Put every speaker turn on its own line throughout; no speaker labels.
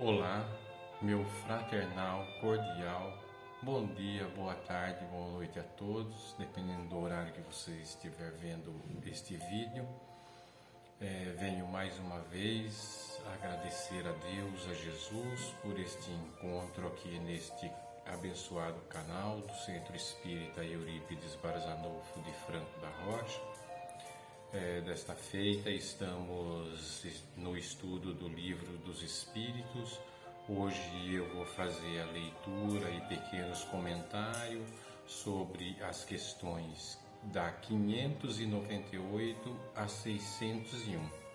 Olá, meu fraternal, cordial, bom dia, boa tarde, boa noite a todos, dependendo do horário que você estiver vendo este vídeo. Venho mais uma vez agradecer a Deus, a Jesus, por este encontro aqui neste abençoado canal do Centro Espírita Eurípides Barzanofo de Franco da Rocha. Desta feita estamos no estudo do Livro dos Espíritos. Hoje eu vou fazer a leitura e pequenos comentários sobre as questões da 598 a 601.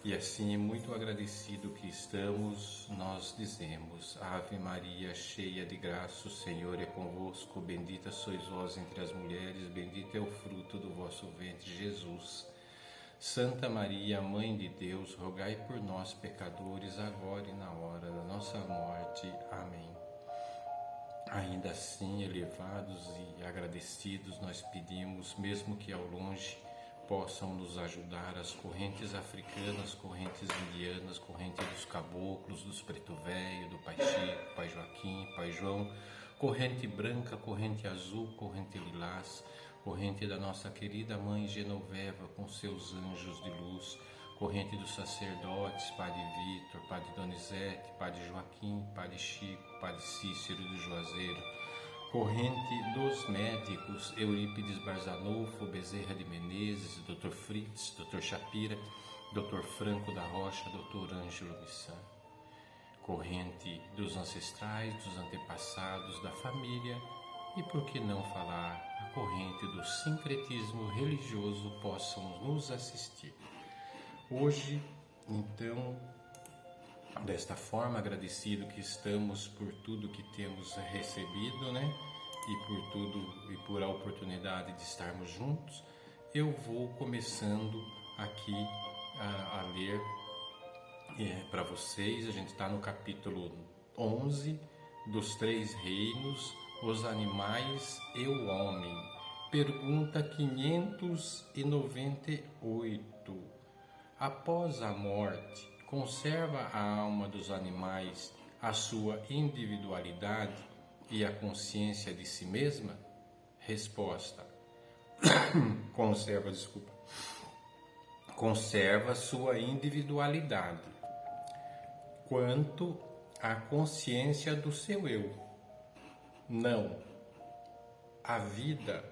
E assim, muito agradecido que estamos, nós dizemos: Ave Maria, cheia de graça, o Senhor é convosco, bendita sois vós entre as mulheres, bendito é o fruto do vosso ventre, Jesus. Santa Maria, Mãe de Deus, rogai por nós, pecadores, agora e na hora da nossa morte. Amém. Ainda assim, elevados e agradecidos, nós pedimos, mesmo que ao longe, possam nos ajudar as correntes africanas, correntes indianas, corrente dos caboclos, dos preto velho, do Pai Chico, Pai Joaquim, Pai João, corrente branca, corrente azul, corrente lilás, corrente da nossa querida Mãe Genoveva com seus anjos de luz, corrente dos sacerdotes, Padre Vitor, Padre Donizete, Padre Joaquim, Padre Chico, Padre Cícero do Juazeiro, corrente dos médicos, Eurípides Barzanofo, Bezerra de Menezes, Dr. Fritz, Dr. Shapira, Dr. Franco da Rocha, Dr. Ângelo Missan, corrente dos ancestrais, dos antepassados, da família e, por que não falar, a corrente do sincretismo religioso possam nos assistir. Hoje, então, desta forma, agradecido que estamos por tudo que temos recebido, e por tudo e por a oportunidade de estarmos juntos, eu vou começando aqui a ler para vocês. A gente está no capítulo 11 dos Três Reinos, os animais e o homem. Pergunta 598. Após a morte, conserva a alma dos animais a sua individualidade e a consciência de si mesma? Resposta: conserva sua individualidade quanto à consciência do seu eu. Não. A vida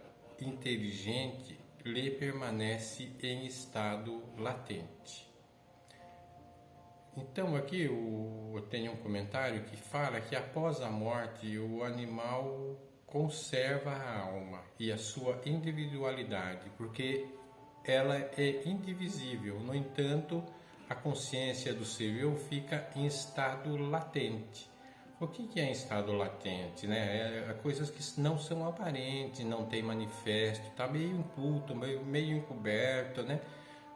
inteligente lhe permanece em estado latente. Então aqui eu tenho um comentário que fala que após a morte o animal conserva a alma e a sua individualidade, porque ela é indivisível. No entanto, a consciência do seu eu fica em estado latente. O que é em estado latente? É coisas que não são aparentes, não tem manifesto, está meio oculto, meio encoberto,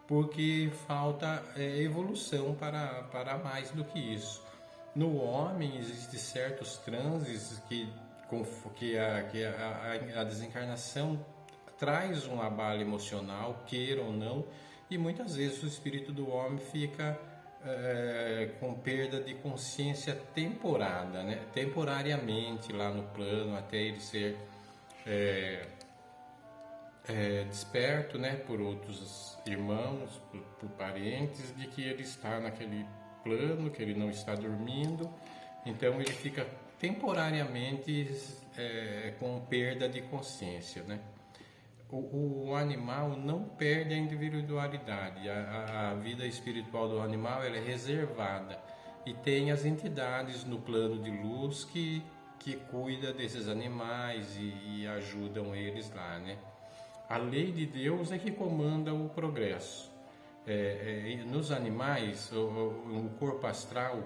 porque falta evolução para mais do que isso. No homem existem certos transes que a desencarnação traz um abalo emocional, queira ou não, e muitas vezes o espírito do homem fica com perda de consciência temporariamente lá no plano, até ele ser desperto, por outros irmãos, por parentes, de que ele está naquele plano, que ele não está dormindo. Então ele fica temporariamente com perda de consciência, O animal não perde a individualidade. A vida espiritual do animal ela é reservada e tem as entidades no plano de luz que cuida desses animais e ajudam eles lá, A lei de Deus é que comanda o progresso. Nos animais, o corpo astral,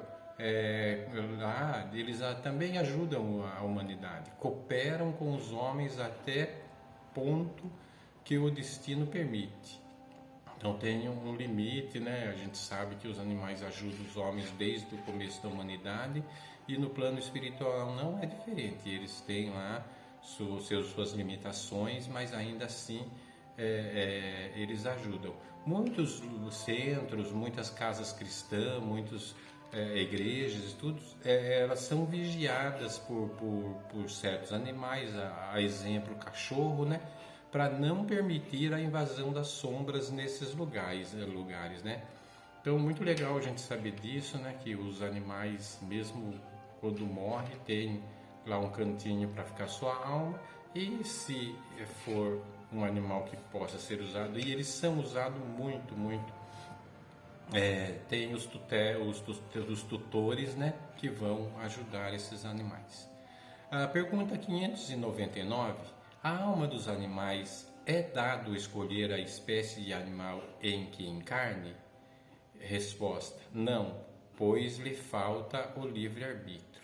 lá eles também ajudam a humanidade, cooperam com os homens até ponto que o destino permite. Então tem um limite, A gente sabe que os animais ajudam os homens desde o começo da humanidade, e no plano espiritual não é diferente. Eles têm lá suas limitações, mas ainda assim eles ajudam. Muitos centros, muitas casas cristãs, muitos igrejas e tudo, elas são vigiadas por certos animais, a exemplo cachorro, né? Para não permitir a invasão das sombras nesses lugares, né? Então, muito legal a gente saber disso, né? Que os animais, mesmo quando morre, tem lá um cantinho para ficar sua alma, e se for um animal que possa ser usado, e eles são usados muito, tem os tutores, né, que vão ajudar esses animais. A pergunta 599: a alma dos animais é dado escolher a espécie de animal em que encarne? Resposta: não, pois lhe falta o livre-arbítrio.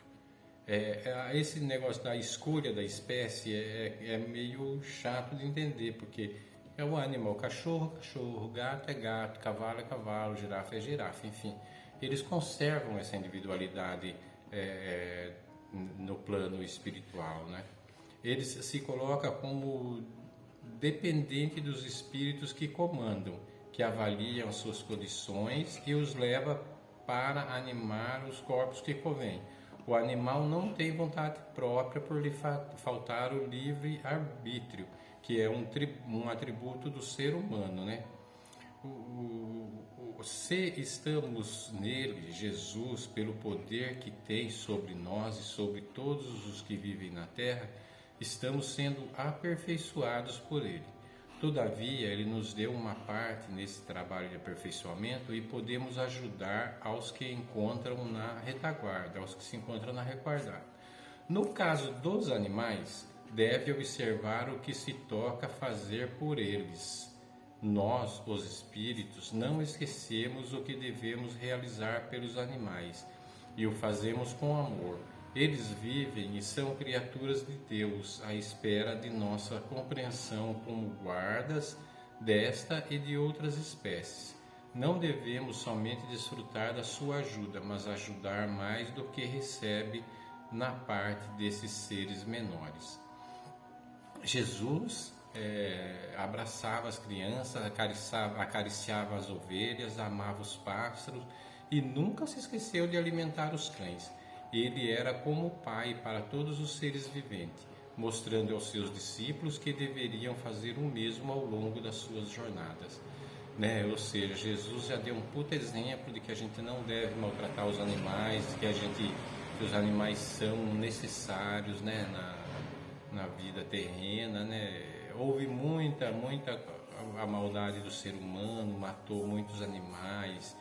Esse negócio da escolha da espécie é meio chato de entender, porque é o animal cachorro, gato é gato, cavalo é cavalo, girafa é girafa, enfim. Eles conservam essa individualidade no plano espiritual, né? Eles se colocam como dependente dos espíritos que comandam, que avaliam as suas condições e os leva para animar os corpos que convém. O animal não tem vontade própria por lhe faltar o livre-arbítrio, que é um atributo do ser humano, né? Se estamos nele, Jesus, pelo poder que tem sobre nós e sobre todos os que vivem na terra, estamos sendo aperfeiçoados por ele. Todavia, ele nos deu uma parte nesse trabalho de aperfeiçoamento e podemos ajudar aos que encontram na retaguarda, aos que se encontram na retaguarda. No caso dos animais, deve observar o que se toca fazer por eles. Nós, os espíritos, não esquecemos o que devemos realizar pelos animais e o fazemos com amor. Eles vivem e são criaturas de Deus à espera de nossa compreensão como guardas desta e de outras espécies. Não devemos somente desfrutar da sua ajuda, mas ajudar mais do que recebe na parte desses seres menores. Jesus abraçava as crianças, acariciava as ovelhas, amava os pássaros e nunca se esqueceu de alimentar os cães. Ele era como pai para todos os seres viventes, mostrando aos seus discípulos que deveriam fazer o mesmo ao longo das suas jornadas. Né? Ou seja, Jesus já deu um puta exemplo de que a gente não deve maltratar os animais, que os animais são necessários, né, na vida terrena, né? Houve muita a maldade do ser humano, matou muitos animais,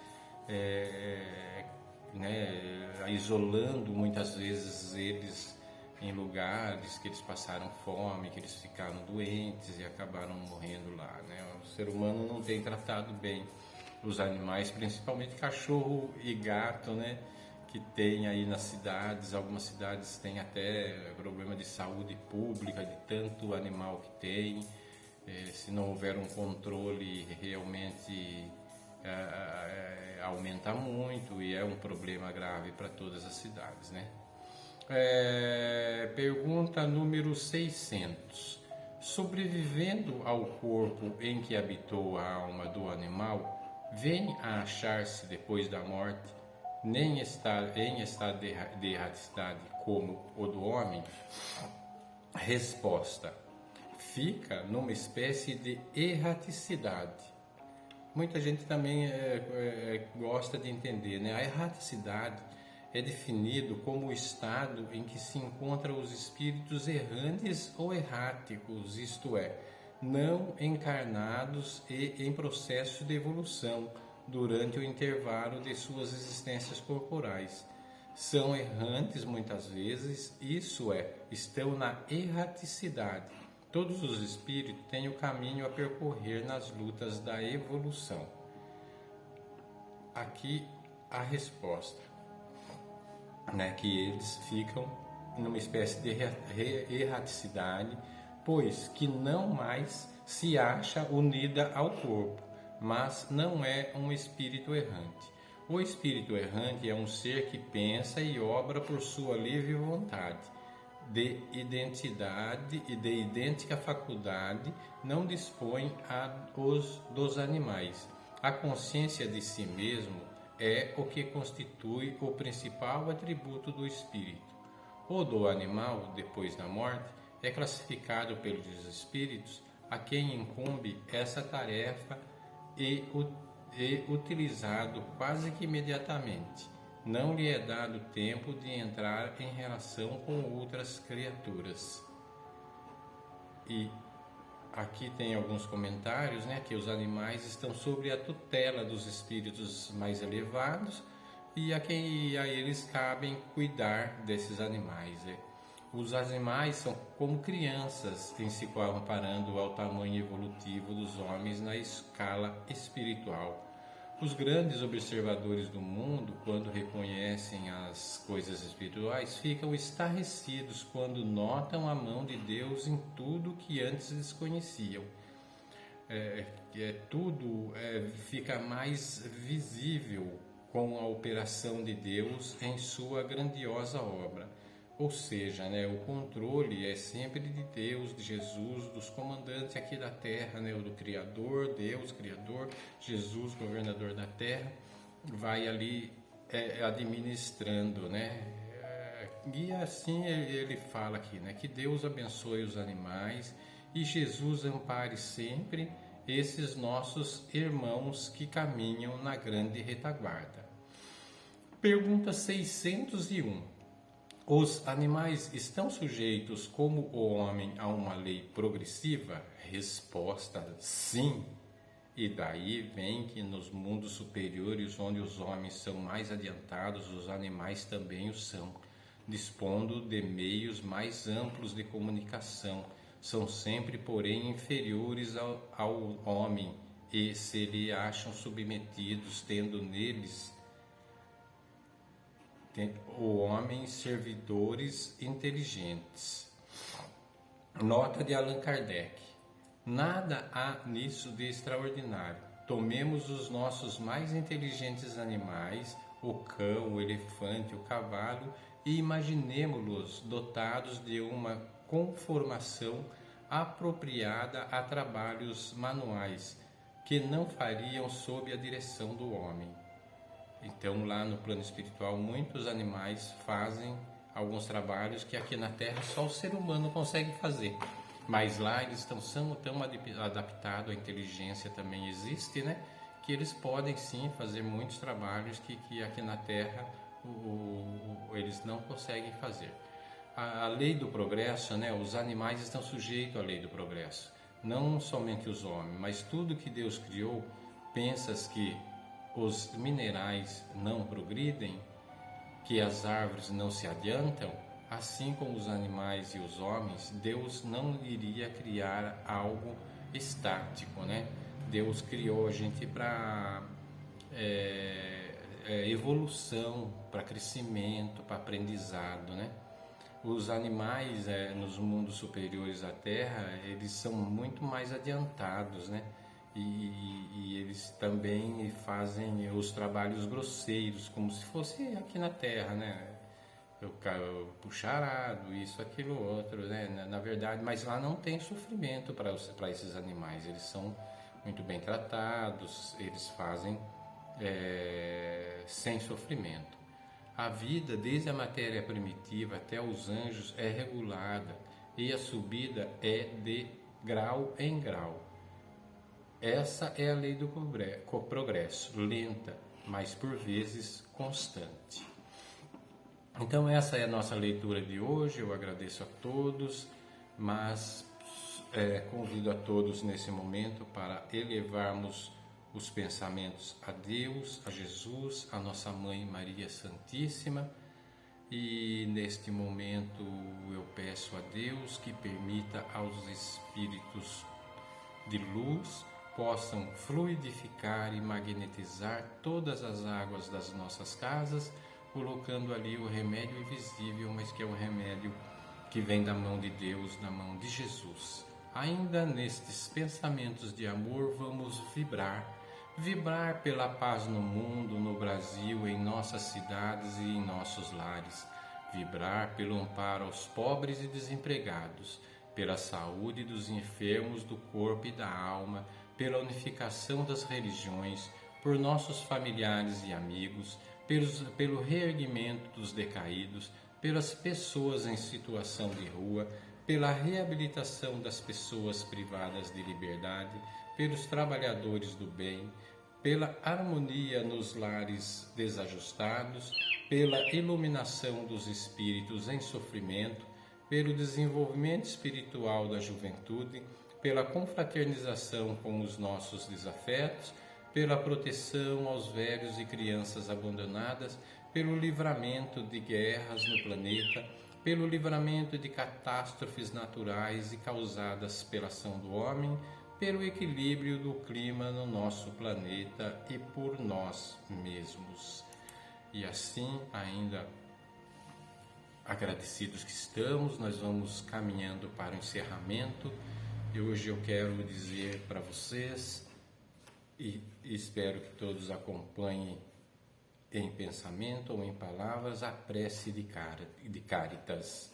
né, isolando muitas vezes eles em lugares que eles passaram fome, que eles ficaram doentes e acabaram morrendo lá, né? O ser humano não tem tratado bem os animais, principalmente cachorro e gato, né? Que tem aí nas cidades, algumas cidades têm até problema de saúde pública, de tanto animal que tem. Se não houver um controle, realmente aumenta muito e é um problema grave para todas as cidades, né? Pergunta número 600. Sobrevivendo ao corpo em que habitou a alma do animal, vem a achar-se depois da morte nem em estado de erraticidade como o do homem? Resposta: fica numa espécie de erraticidade. Muita gente também gosta de entender, né? A erraticidade é definido como o estado em que se encontram os espíritos errantes ou erráticos, isto é, não encarnados e em processo de evolução durante o intervalo de suas existências corporais. São errantes muitas vezes, isso é, estão na erraticidade. Todos os espíritos têm o caminho a percorrer nas lutas da evolução. Aqui a resposta, né, que eles ficam numa espécie de erraticidade, pois que não mais se acha unida ao corpo, mas não é um espírito errante. O espírito errante é um ser que pensa e obra por sua livre vontade, de identidade e de idêntica faculdade, não dispõe dos animais. A consciência de si mesmo é o que constitui o principal atributo do espírito. O do animal, depois da morte, é classificado pelos espíritos a quem incumbe essa tarefa e utilizado quase que imediatamente. Não lhe é dado tempo de entrar em relação com outras criaturas. E aqui tem alguns comentários, que os animais estão sob a tutela dos espíritos mais elevados e a eles cabem cuidar desses animais. Os animais são como crianças em se comparando ao tamanho evolutivo dos homens na escala espiritual. Os grandes observadores do mundo, quando reconhecem as coisas espirituais, ficam estarrecidos quando notam a mão de Deus em tudo que antes desconheciam. Tudo fica mais visível com a operação de Deus em sua grandiosa obra. Ou seja, o controle é sempre de Deus, de Jesus, dos comandantes aqui da terra, o do Criador, Deus, Criador, Jesus, governador da terra, vai ali administrando, E assim ele fala aqui, que Deus abençoe os animais e Jesus ampare sempre esses nossos irmãos que caminham na grande retaguarda. Pergunta 601. Os animais estão sujeitos, como o homem, a uma lei progressiva? Resposta: sim. E daí vem que nos mundos superiores, onde os homens são mais adiantados, os animais também o são, dispondo de meios mais amplos de comunicação. São sempre, porém, inferiores ao homem e se lhe acham submetidos, tendo neles o homem servidores inteligentes. Nota de Allan Kardec: nada há nisso de extraordinário. Tomemos os nossos mais inteligentes animais, o cão, o elefante, o cavalo, e imaginemo-los dotados de uma conformação apropriada a trabalhos manuais que não fariam sob a direção do homem. Então, lá no plano espiritual, muitos animais fazem alguns trabalhos que aqui na Terra só o ser humano consegue fazer. Mas lá eles estão tão adaptados, a inteligência também existe, que eles podem sim fazer muitos trabalhos que aqui na Terra eles não conseguem fazer. A lei do progresso, os animais estão sujeitos à lei do progresso. Não somente os homens, mas tudo que Deus criou. Pensas que os minerais não progridem, que as árvores não se adiantam? Assim como os animais e os homens, Deus não iria criar algo estático, Deus criou a gente para evolução, para crescimento, para aprendizado, Os animais nos mundos superiores à Terra, eles são muito mais adiantados, E eles também fazem os trabalhos grosseiros, como se fosse aqui na Terra, O puxarado, isso, aquilo, outro, Na verdade, mas lá não tem sofrimento para esses animais. Eles são muito bem tratados, eles fazem sem sofrimento. A vida, desde a matéria primitiva até os anjos, é regulada e a subida é de grau em grau. Essa é a lei do progresso, lenta, mas por vezes constante. Então essa é a nossa leitura de hoje. Eu agradeço a todos, mas convido a todos nesse momento para elevarmos os pensamentos a Deus, a Jesus, a nossa Mãe Maria Santíssima. E neste momento eu peço a Deus que permita aos espíritos de luz possam fluidificar e magnetizar todas as águas das nossas casas, colocando ali o remédio invisível, mas que é o remédio que vem da mão de Deus, da mão de Jesus. Ainda nestes pensamentos de amor, vamos vibrar pela paz no mundo, no Brasil, em nossas cidades e em nossos lares, vibrar pelo amparo aos pobres e desempregados, pela saúde dos enfermos do corpo e da alma, pela unificação das religiões, por nossos familiares e amigos, pelo reerguimento dos decaídos, pelas pessoas em situação de rua, pela reabilitação das pessoas privadas de liberdade, pelos trabalhadores do bem, pela harmonia nos lares desajustados, pela iluminação dos espíritos em sofrimento, pelo desenvolvimento espiritual da juventude, pela confraternização com os nossos desafetos, pela proteção aos velhos e crianças abandonadas, pelo livramento de guerras no planeta, pelo livramento de catástrofes naturais e causadas pela ação do homem, pelo equilíbrio do clima no nosso planeta e por nós mesmos. E assim, ainda agradecidos que estamos, nós vamos caminhando para o encerramento. E hoje eu quero dizer para vocês, e espero que todos acompanhem em pensamento ou em palavras, a prece de Cáritas.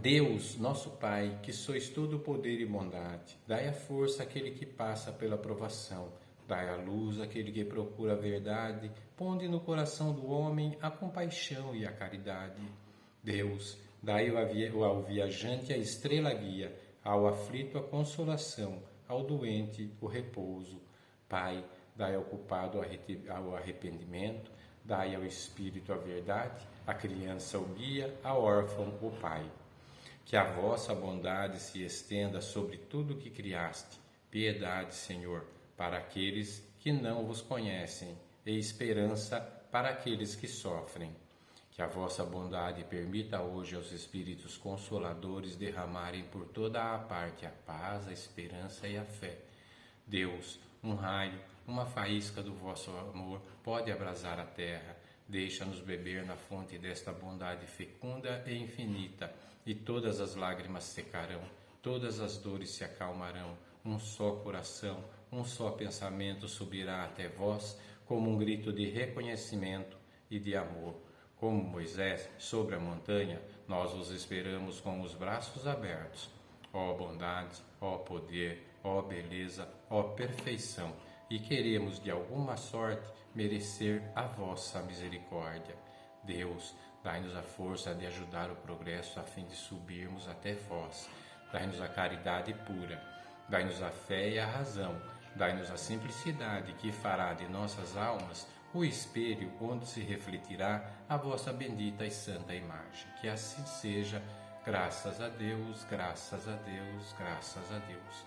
Deus, nosso Pai, que sois todo poder e bondade, dai a força àquele que passa pela provação, dai a luz àquele que procura a verdade, ponde no coração do homem a compaixão e a caridade. Deus, dai ao viajante a estrela guia, ao aflito a consolação, ao doente o repouso. Pai, dai ao culpado ao arrependimento, dai ao espírito a verdade, à criança o guia, ao órfão o pai. Que a vossa bondade se estenda sobre tudo o que criaste. Piedade, Senhor, para aqueles que não vos conhecem, e esperança para aqueles que sofrem. Que a vossa bondade permita hoje aos Espíritos Consoladores derramarem por toda a parte a paz, a esperança e a fé. Deus, um raio, uma faísca do vosso amor pode abrasar a terra. Deixa-nos beber na fonte desta bondade fecunda e infinita, e todas as lágrimas secarão, todas as dores se acalmarão, um só coração, um só pensamento subirá até vós, como um grito de reconhecimento e de amor. Como Moisés sobre a montanha, nós vos esperamos com os braços abertos. Ó bondade, ó poder, ó beleza, ó perfeição, e queremos de alguma sorte merecer a vossa misericórdia. Deus, dai-nos a força de ajudar o progresso a fim de subirmos até vós. Dai-nos a caridade pura, dai-nos a fé e a razão, dai-nos a simplicidade que fará de nossas almas o espelho onde se refletirá a vossa bendita e santa imagem. Que assim seja, graças a Deus, graças a Deus, graças a Deus.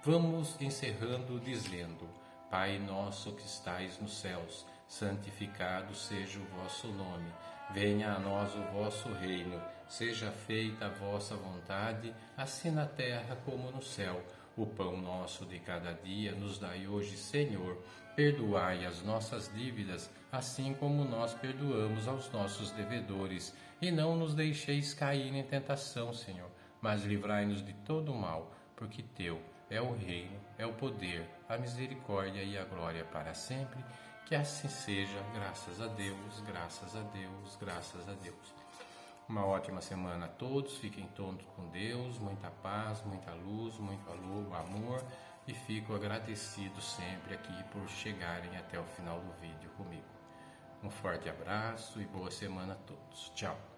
Vamos encerrando dizendo: Pai nosso que estais nos céus, santificado seja o vosso nome. Venha a nós o vosso reino. Seja feita a vossa vontade, assim na terra como no céu. O pão nosso de cada dia nos dai hoje, Senhor. Perdoai as nossas dívidas, assim como nós perdoamos aos nossos devedores. E não nos deixeis cair em tentação, Senhor, mas livrai-nos de todo o mal, porque Teu é o reino, é o poder, a misericórdia e a glória para sempre. Que assim seja, graças a Deus, graças a Deus, graças a Deus. Uma ótima semana a todos, fiquem todos com Deus, muita paz, muita luz, muito amor, e fico agradecido sempre aqui por chegarem até o final do vídeo comigo. Um forte abraço e boa semana a todos. Tchau!